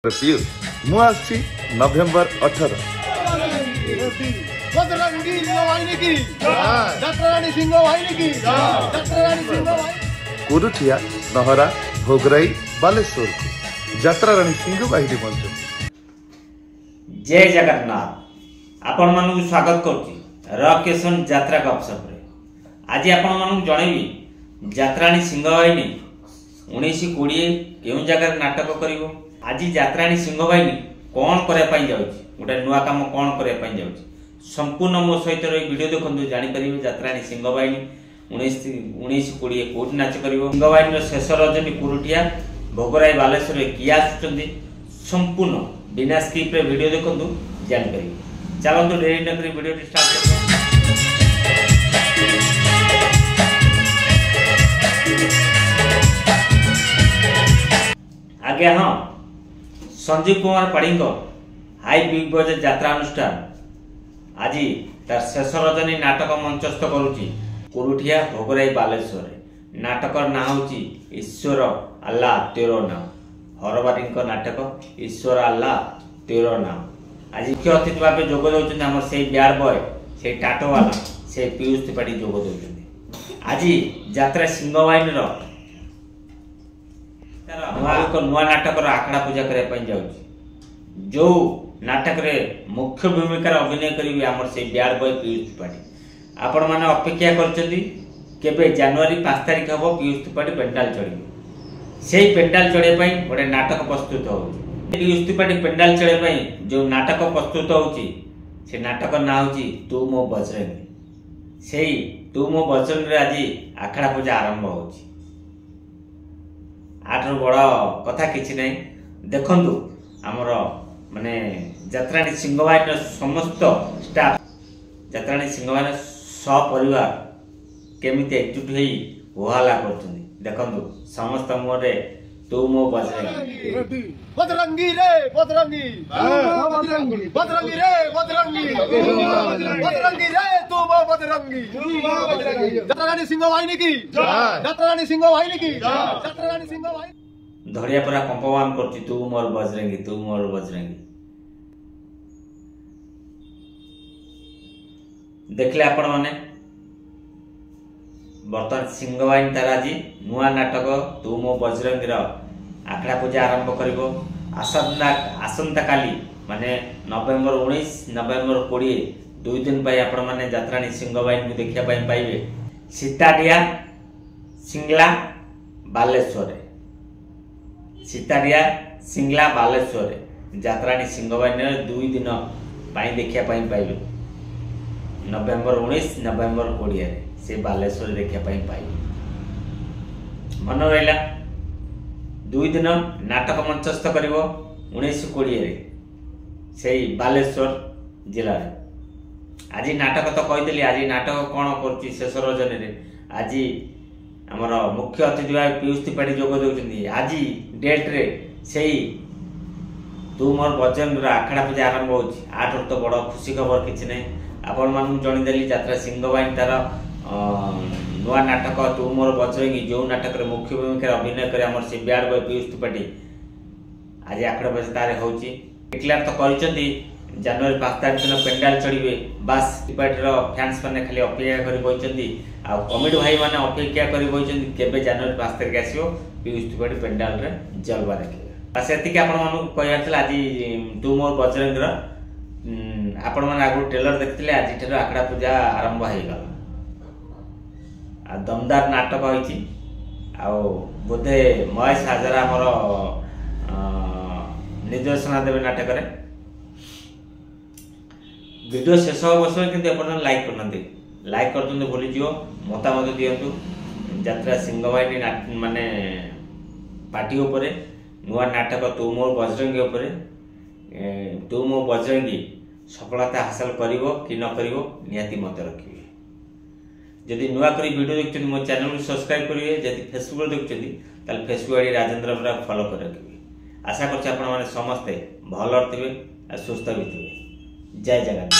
पीयूष मुझे नवेम्बर 18 कुरुठिया नहरा भोगराई बालेश्वर यात्रा राणी सिंह बाहिनी मंच। जय जगन्नाथ आपण मानू स्वागत करुच्ची रकेशन यात्रा गपसप रे। आज आपण मानू जनइबी यात्राणी सिंह बाहिनी 1920 केउं जगह नाटक करिवो। आज यात्राणी सिंह बाहिनी कौन करने गोटे नुआ कम कौन करने संपूर्ण मो सहित वीडियो देखते जापर यात्राणी सिंह बाहिनी 1920 कौटी नाच कर सिंह बाहिनी शेष रजनी कुरुठिया भोगराई बालेश्वर किए आसुच्च संपूर्ण बिना स्क्रिप्ट वीडियो देखु जापर। चलते डेरी नक वीडियो स्टार्ट कर। आगे हाँ संजीव कुमार पाड़ी हाई बिग बजेट यात्रा अनुष्ठान आज तार शेष रजनी नाटक मंचस्थ करुच्ची कुरुठिया भोगराई बालेश्वर। नाटक ना हूँ ईश्वर अल्लाह तेरो नाम हरबारी नाटक ईश्वर अल्लाह तेरो नाम। आज मुख्य अतिथि भाव जोग दौरान से ब्यार बॉय से टाटोवाला से पीयूष त्रिपाठी जोग दौरान। आज यात्रा सिंह बाहिनी नुआ नाटक आखड़ा पूजा करने जो नाटक रे मुख्य भूमिका अभिनय करेंगे आमर से ब्याड बॉय पीयूष त्रिपाठी। आपण मैंने अपेक्षा कर जनवरी 5 तारिख हम पीयूष त्रिपाठी पेंडाल चढ़े से पेंडाल चढ़ाई गोटे नाटक प्रस्तुत हो। पीयूष त्रिपाठी पेंडाल चढ़ाई जो नाटक प्रस्तुत हो नाटक ना हूँ तू मो बजरंगी। से तू मो बजरंगी आज आखड़ा पूजा आरंभ हो। आठर बड़ कथा किसी ना देखु आमर माने यात्राणी सिंह बाहिनी समस्त स्टाफ यात्राणी सिंह बाहिनी सपरिवार केमिति एकजुट हो होहल्ला कर समस्त मुहरे तू मो बजरंगी बजरंगी रे बजरंगी बजरंगी रे बजरंगी बजरंगी रे तू मो बजरंगी। यात्राणी सिंह बाहिनी की यात्राणी सिंह बाहिनी की यात्राणी सिंह बाहिनी धड़िया पूरा कंपमान करती तू मोर बजरंगी तू मोर बजरंगी। देखले आपण माने बर्तमान सिंह बाहिनी तार आज नुआ नाटक तू मो बजरंगी आखड़ा पूजा आरंभ करिवो। आसंता काली माने नवेम्बर 19 नवेम्बर 20 दुई दिन आपण माने यात्राणी सिंह बाहिनी देखिया पाइबे सीताडिया सिंगला बालेश्वर। सीताडिया सिंगला बालेश्वर यात्राणी सिंह बाहिनी दुई दिन देखिया पाइबे नवेम्बर 19 नवेम्बर 20 से बालेश्वर देखिया पाइबे। मन रहा दुई दिन नाटक मंचस्थ कर 1920 से बालेश्वर जिले में। आज नाटक तो कहीदेली आज नाटक कौन कर शेष रजनी आज आमर मुख्य अतिथि भाव पीयूष त्रिपाठी जोग दौरान। आज डेट रे से तू मोर बजरंगी आखड़ा पूजा आरंभ हो। आठर तो बड़ खुशी खबर किसी ना आपण मानू जनईदेली यात्रा सिंह बाहिनी तार नुआ नाटक तू मोर बजरंगी जो नाटक रे मुख्य भूमिका अभिनय करे आमर से ब्याड बॉय पीयूष त्रिपाठी आज आखड़ा पूजा तार हो डिक्लेयर तो कर जनवरी 5 तारिख दिन पेंडाल चढ़े। बास त्रिपाठी फैंस मैंने खाली अपेक्षा कर कमेडी भाई मैंने अपेक्षा कर जनवरी 5 तारिख आसो पीयूष त्रिपाठी पेंडाल रे जलवा देखिए। से कहला आज तू मोर बजरंगी आपण मैंने आगु ट्रेलर देखते आज आखड़ा पूजा आरंभ हो गला। दमदार नाटक हो बोधे महेश हाजरा आमर निर्देशना देवे नाटक रे। वीडियो शेष बस कि लाइक करना लाइक कर भूली जीव मतामत दिंतु यात्रा सिंह बाहिनी माने पार्टी उपरे नुआ नाटक तू मोर बजरंगी उपरे तू मो बजरंगी सफलता हासिल करिवो कि न करिवो निहाती मत रखिए। जदि नुआ करी वीडियो देखते मो चैनल को सब्सक्राइब करिए। जदि फेसबुक देखते ताल फेसबुक आईडी राजेंद्र बरा फॉलो कर रखिए। आशा कर समस्ते भल थे सुस्थ भी थे। जय जगन्नाथ।